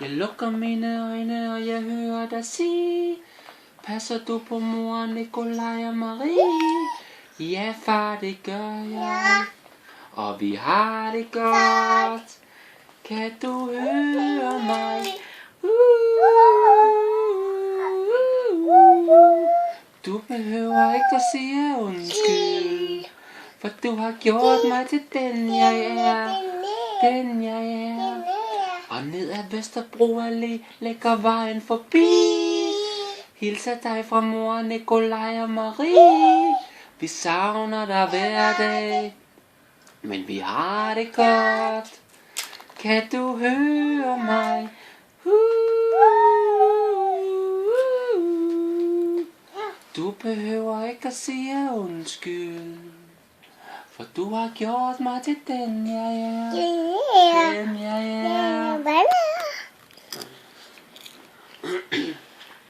Jeg lukker mine øjne, og jeg hører dig sige: passer du på mor, Nikolaj og Marie? Ja, far, det gør jeg. Og vi har det godt. Kan du høre mig? Du behøver ikke at sige undskyld, for du har gjort mig til den jeg er. Den jeg er. Og ned ad Vesterbro Allé lægger vejen forbi. Hilser dig fra mor, Nikolaj og Marie. Vi savner dig hver dag, men vi har det godt. Kan du høre mig? Du behøver ikke at sige undskyld, for du har gjort mig til den jeg er. Den jeg er.